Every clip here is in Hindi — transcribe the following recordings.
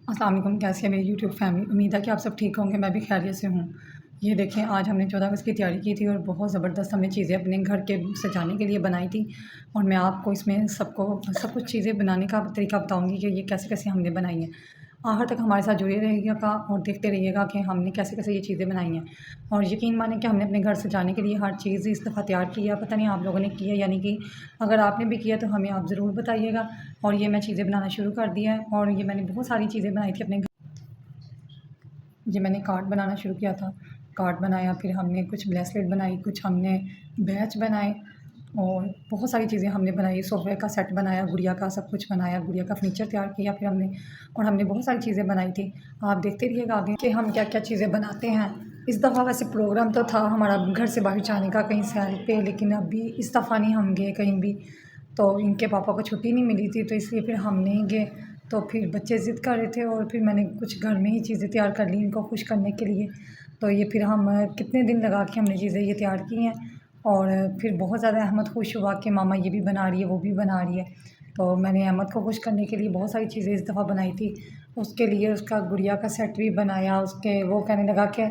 अस्सलाम वालेकुम, कैसे हैं मेरी यूट्यूब फैमिली। उम्मीद है कि आप सब ठीक होंगे, मैं भी खैरियत से हूँ। ये देखें, आज हमने 14 अगस्त की तैयारी की थी और बहुत ज़बरदस्त हमने चीज़ें अपने घर के सजाने के लिए बनाई थी। और मैं आपको इसमें सब कुछ चीज़ें बनाने का तरीका बताऊँगी कि ये कैसे-कैसे हमने बनाई हैं। आखिर तक हमारे साथ जुड़े रहिएगा और देखते रहिएगा कि हमने कैसे-कैसे ये चीज़ें बनाई हैं। और यकीन मानें कि हमने अपने घर सजाने के लिए हर चीज़ इस दफ़ा तैयार की है। पता नहीं आप लोगों ने की है या नहीं की। अगर आपने भी किया तो हमें आप ज़रूर बताइएगा। और ये मैं चीज़ें बनाना शुरू कर दिया है और ये मैंने बहुत सारी चीज़ें बनाई थी अपने घर। ये मैंने कार्ड बनाना शुरू किया था। कार्ड बनाया, फिर हमने कुछ ब्रेसलेट बनाई, कुछ हमने बैच बनाए और बहुत सारी चीज़ें हमने बनाई। सोफ़े का सेट बनाया, गुड़िया का सब कुछ बनाया, गुड़िया का फर्नीचर तैयार किया फिर हमने। और हमने बहुत सारी चीज़ें बनाई थी। आप देखते रहिएगा आगे कि हम क्या-क्या चीज़ें बनाते हैं। इस दफ़ा वैसे प्रोग्राम तो था हमारा घर से बाहर जाने का कहीं सैर पे, लेकिन अभी इस दफ़ा नहीं हम गए कहीं भी। तो इनके पापा को छुट्टी नहीं मिली थी, तो इसलिए फिर हम नहीं गए। तो फिर बच्चे ज़िद कर रहे थे और फिर मैंने कुछ घर में ही चीज़ें तैयार कर ली इनको खुश करने के लिए। तो ये फिर हम कितने दिन लगा के हमने चीज़ें ये तैयार की हैं। और फिर बहुत ज़्यादा अहमद खुश हुआ कि मामा ये भी बना रही है, वो भी बना रही है। तो मैंने अहमद को खुश करने के लिए बहुत सारी चीज़ें इस दफ़ा बनाई थी। उसके लिए उसका गुड़िया का सेट भी बनाया। उसके वो कहने लगा कि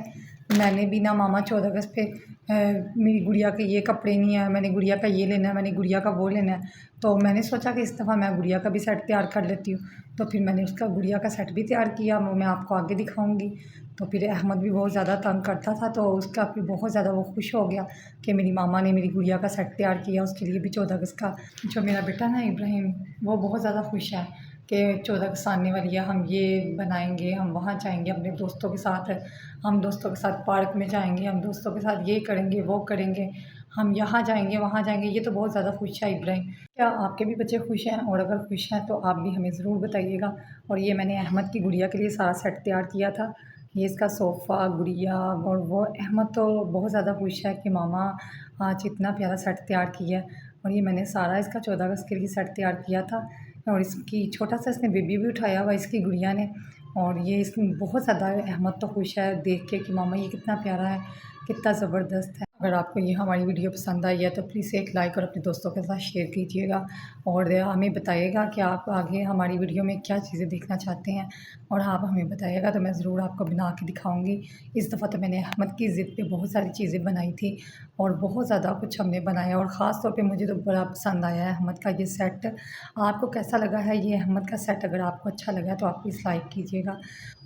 मैंने भी ना मामा 14 अगस्त पे मेरी गुड़िया के ये कपड़े नहीं है, मैंने गुड़िया का ये लेना है, मैंने गुड़िया का वो लेना है। तो मैंने सोचा कि इस दफ़ा मैं गुड़िया का भी सेट तैयार कर लेती हूँ। तो फिर मैंने उसका गुड़िया का सेट भी तैयार किया, वो मैं आपको आगे दिखाऊँगी। तो फिर अहमद भी बहुत ज़्यादा तंग करता था, तो उसका फिर बहुत ज़्यादा वो खुश हो गया कि मेरी मामा ने मेरी गुड़िया का सेट तैयार किया, उसके लिए भी 14 अगस्त का। जो मेरा बेटा ना इब्राहिम, वो बहुत ज़्यादा खुश है कि 14 अगस्त आने वाली है, हम ये बनाएँगे, हम वहाँ जाएँगे अपने दोस्तों के साथ, हम दोस्तों के साथ पार्क में जाएँगे, हम दोस्तों के साथ ये करेंगे, वो करेंगे, हम यहाँ जाएँगे, वहाँ जाएँगे। ये तो बहुत ज़्यादा खुश है इब्राहिम। क्या आपके भी बच्चे खुश हैं? और अगर खुश हैं तो आप भी हमें ज़रूर बताइएगा। और ये मैंने अहमद की गुड़िया के लिए सारा सेट तैयार किया था। ये इसका सोफ़ा, गुड़िया और वो अहमद तो बहुत ज़्यादा खुश है कि मामा आज इतना प्यारा सेट तैयार किया है। और ये मैंने सारा इसका 14 अगस्त के लिए सेट तैयार किया था। और इसकी छोटा-सा इसने बेबी भी उठाया हुआ है इसकी गुड़िया ने। और ये इसमें बहुत ज़्यादा अहमद तो खुश है देख के कि मामा ये कितना प्यारा है, कितना ज़बरदस्त है। अगर आपको ये हमारी वीडियो पसंद आई है तो प्लीज़ एक लाइक और अपने दोस्तों के साथ शेयर कीजिएगा। और हमें बताइएगा कि आप आगे हमारी वीडियो में क्या चीज़ें देखना चाहते हैं। और आप हमें बताइएगा तो मैं ज़रूर आपको बना के दिखाऊँगी। इस दफ़ा तो मैंने अहमद की ज़िद पे बहुत सारी चीज़ें बनाई थी और बहुत ज़्यादा कुछ हमने बनाया और ख़ास तौर पे मुझे तो बड़ा पसंद आया है अहमद का ये सेट। आपको कैसा लगा है ये अहमद का सेट? अगर आपको अच्छा लगा है तो आप प्लीज़ लाइक कीजिएगा।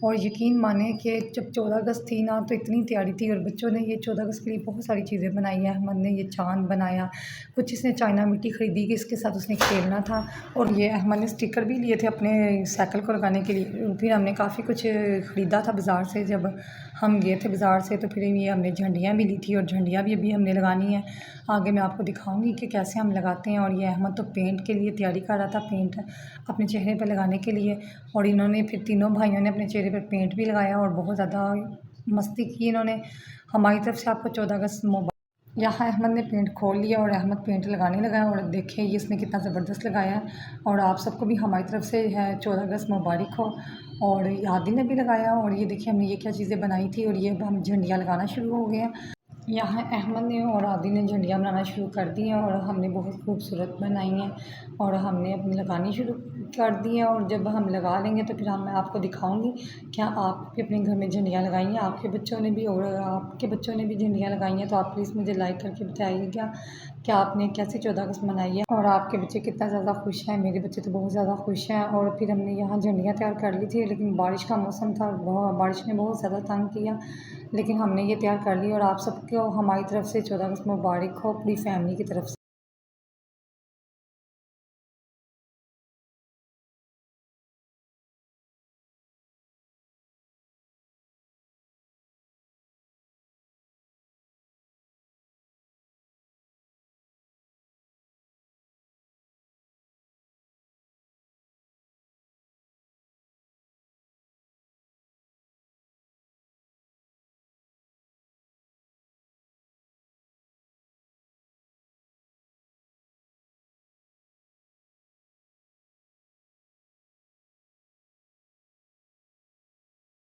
और यकीन मानें कि जब 14 अगस्त थी ना, तो इतनी तैयारी थी और बच्चों ने ये 14 अगस्त के लिए बहुत सारी चीज़ें बनाई हैं। अहमद ने ये चाँद बनाया, कुछ इसने चाइना मिट्टी ख़रीदी कि इसके साथ उसने खेलना था। और ये अहमद ने स्टिकर भी लिए थे अपने साइकिल को लगाने के लिए। फिर हमने काफ़ी कुछ ख़रीदा था बाज़ार से, जब हम गए थे बाज़ार से तो फिर ये हमने झंडियाँ भी ली थी और झंडियाँ भी अभी हमने लगानी है। आगे मैं आपको दिखाऊँगी कि कैसे हम लगाते हैं। और ये अहमद तो पेंट के लिए तैयारी कर रहा था, पेंट अपने चेहरे पे लगाने के लिए। और इन्होंने फिर तीनों भाइयों ने अपने चेहरे पे पेंट भी लगाया और बहुत ज़्यादा मस्ती की इन्होंने। हमारी तरफ से आपको 14 अगस्त मुबारक। यहाँ अहमद ने पेंट खोल लिया और अहमद पेंट लगाने लगा है और देखिए ये इसने कितना ज़बरदस्त लगाया है। और आप सबको भी हमारी तरफ से है 14 अगस्त मुबारक हो। और आदि ने भी लगाया और ये देखिए हमने ये क्या चीज़ें बनाई थी और ये अब हम झंडियाँ लगाना शुरू हो गए हैं। यहाँ अहमद ने और आदि ने झंडियाँ बनाना शुरू कर दी हैं और हमने बहुत खूबसूरत बनाई हैं और हमने अपनी लगानी शुरू कर दी हैं। और जब हम लगा लेंगे तो फिर मैं आपको दिखाऊंगी क्या आप भी अपने घर में झंडियाँ लगाई हैं, आपके बच्चों ने भी, और आपके बच्चों ने भी झंडियाँ लगाई हैं तो आप प्लीज़ मुझे लाइक करके बताइएगा कि आपने कैसे 14 अगस्त मनाई है और आपके बच्चे कितना ज़्यादा खुश हैं। मेरे बच्चे तो बहुत ज़्यादा खुश हैं। और फिर हमने यहाँ झंडियाँ तैयार कर ली थी, लेकिन बारिश का मौसम था, बारिश ने बहुत ज़्यादा तंग किया, लेकिन हमने ये तैयार कर ली। और आप सबको हमारी तरफ से 14 अगस्त मुबारक हो, पूरी फैमिली की तरफ से।